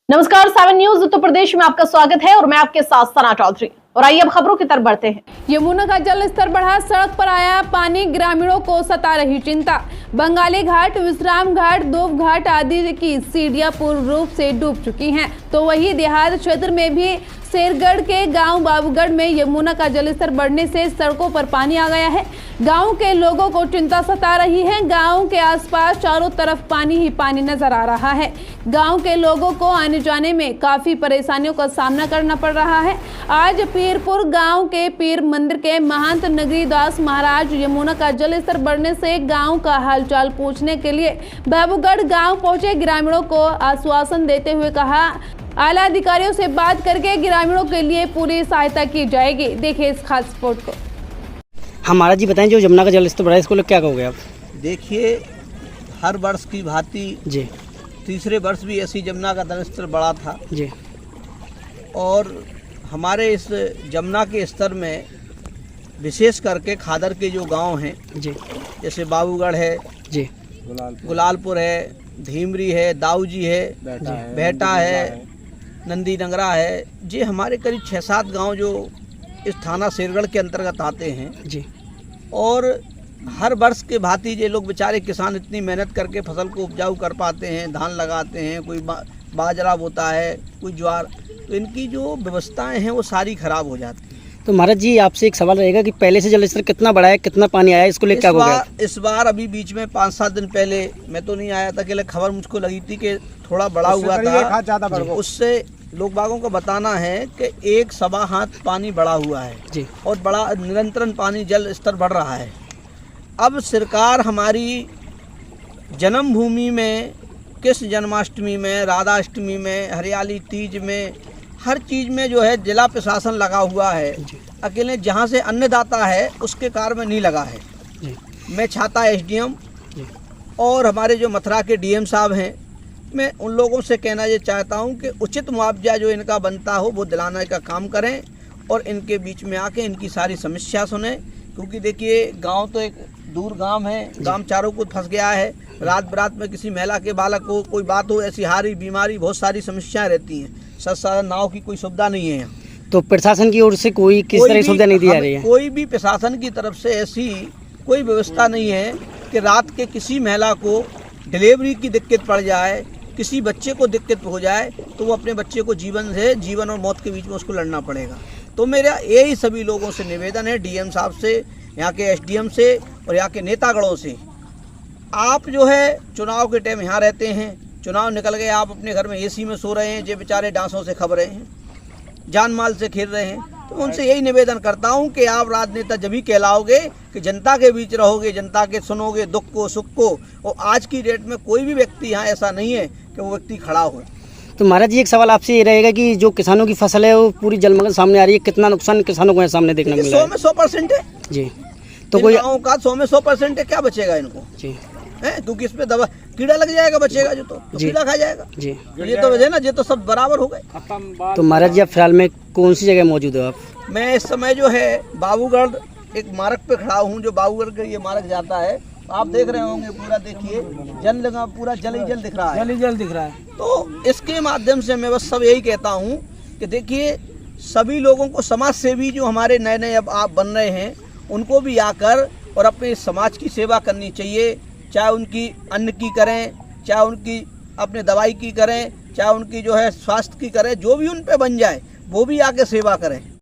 नमस्कार, 7 न्यूज उत्तर प्रदेश में आपका स्वागत है और मैं आपके साथ सना चौधरी। और आइए अब खबरों की तरफ बढ़ते हैं। यमुना का जल स्तर बढ़ा, सड़क पर आया पानी, ग्रामीणों को सता रही चिंता। बंगाली घाट, विश्राम घाट, दोब घाट आदि की सीढ़ियां पूर्ण रूप से डूब चुकी हैं, तो वही देहात क्षेत्र में भी शेरगढ़ के गांव बाबूगढ़ में यमुना का जलस्तर बढ़ने से सड़कों पर पानी आ गया है। गांव के लोगों को चिंता सता रही है। गांव के आसपास चारों तरफ पानी ही पानी नजर आ रहा है। गांव के लोगों को आने जाने में काफी परेशानियों का सामना करना पड़ रहा है। आज पीरपुर गांव के पीर मंदिर के महंत नगरीदास महाराज यमुना का जलस्तर बढ़ने से गांव का हालचाल पूछने के लिए बाबूगढ़ गांव पहुंचे। ग्रामीणों को आश्वासन देते हुए कहा, आला अधिकारियों से बात करके ग्रामीणों के लिए पूरी सहायता की जाएगी। देखिए इस खास रिपोर्ट को। हमारा जी बताएं, जो यमुना का जलस्तर बढ़ा है इसको क्या कहोगे आप? देखिए, हर वर्ष की भांति जी तीसरे वर्ष भी ऐसी यमुना का जलस्तर बढ़ा था जी। और हमारे इस यमुना के स्तर में विशेष करके खादर के जो गांव हैं जी, जैसे बाबूगढ़ है जी, गुलालपुर है, धीमरी है, दाऊजी है, बेहटा है, नंदी नगरा है, ये हमारे करीब 6-7 गांव जो इस थाना शेरगढ़ के अंतर्गत आते हैं जी। और हर वर्ष के भांति ये लोग बेचारे किसान इतनी मेहनत करके फसल को उपजाऊ कर पाते हैं, धान लगाते हैं, कोई बाजरा बोता है, कोई ज्वार, तो इनकी जो व्यवस्थाएं हैं वो सारी खराब हो जाती हैं। तो महाराज जी, आपसे एक सवाल रहेगा कि पहले से जलस्तर कितना बढ़ा है, कितना पानी आया है, इसको लेकर क्या कहोगे? इस बार अभी बीच में 5-7 दिन पहले मैं तो नहीं आया था, कि खबर मुझको लगी थी कि थोड़ा बड़ा हुआ था। उससे लोग बागों को बताना है कि 1 सवा हाथ पानी बढ़ा हुआ है जी, और बड़ा निरंतर पानी जल स्तर बढ़ रहा है। अब सरकार हमारी जन्मभूमि में, कृष्ण जन्माष्टमी में, राधाष्टमी में, हरियाली तीज में, हर चीज़ में जो है जिला प्रशासन लगा हुआ है। अकेले जहाँ से अन्नदाता है उसके कार्य में नहीं लगा है जी। मैं छाता एसडीएम और हमारे जो मथुरा के डीएम साहब हैं, मैं उन लोगों से कहना ये चाहता हूँ कि उचित मुआवजा जो इनका बनता हो वो दिलाने का काम करें और इनके बीच में आके इनकी सारी समस्या सुने। क्योंकि देखिए, गांव तो एक दूर गांव है, गांव चारों को फंस गया है। रात बरात में किसी महिला के बालक को कोई बात हो, ऐसी हारी बीमारी, बहुत सारी समस्याएं रहती हैं। साधन नाव की कोई सुविधा नहीं है यहाँ। तो प्रशासन की ओर से कोई किस तरह की सुविधा नहीं दी जा रही है? कोई भी प्रशासन की तरफ से ऐसी कोई व्यवस्था नहीं है कि रात के किसी महिला को डिलीवरी की दिक्कत पड़ जाए, किसी बच्चे को दिक्कत हो जाए, तो वो अपने बच्चे को जीवन और मौत के बीच में उसको लड़ना पड़ेगा। तो मेरा यही सभी लोगों से निवेदन है, डीएम साहब से, यहाँ के एसडीएम से और यहाँ के नेतागणों से, आप जो है चुनाव के टाइम यहाँ रहते हैं, चुनाव निकल गए, आप अपने घर में एसी में सो रहे हैं, जो बेचारे डांसों से खब रहे हैं, जान माल से खेल रहे हैं। तो उनसे यही निवेदन करता हूं कि आप राजनेता जब ही कहलाओगे कि जनता के बीच रहोगे, जनता के सुनोगे दुख को सुख को। और आज की डेट में कोई भी व्यक्ति यहाँ ऐसा नहीं है कि वो व्यक्ति खड़ा हो। तो महाराज जी, एक सवाल आपसे ये रहेगा कि जो किसानों की फसल है वो पूरी जलमग्न सामने आ रही है, कितना नुकसान किसानों को सामने देखने मिल रहा है? 100 में 100% है जी। तो कोई गाँव का 100 में 100% है, क्या बचेगा इनको जी है? क्योंकि इस पे दवा कीड़ा लग जाएगा, बचेगा जो तो कीड़ा खा जाएगा जी। ये तो वजह ना, ये तो सब बराबर हो गए। तो महाराज जी, आप फिलहाल में कौन सी जगह मौजूद हो आप? मैं इस समय जो है बाबूगढ़ एक मार्ग पे खड़ा हूँ, जो बाबूगढ़ का ये मार्ग जाता है, आप देख रहे होंगे, पूरा देखिए जल लगा, पूरा जल ही जल दिख रहा है, जल ही जल दिख रहा है। तो इसके माध्यम से मैं बस सब यही कहता हूँ कि देखिए, सभी लोगों को, समाज सेवी जो हमारे नए नए अब आप बन रहे हैं, उनको भी आकर और अपने समाज की सेवा करनी चाहिए। चाहे उनकी अन्न की करें, चाहे उनकी अपने दवाई की करें, चाहे उनकी जो है स्वास्थ्य की करें, जो भी उन पे बन जाए वो भी आके सेवा करें।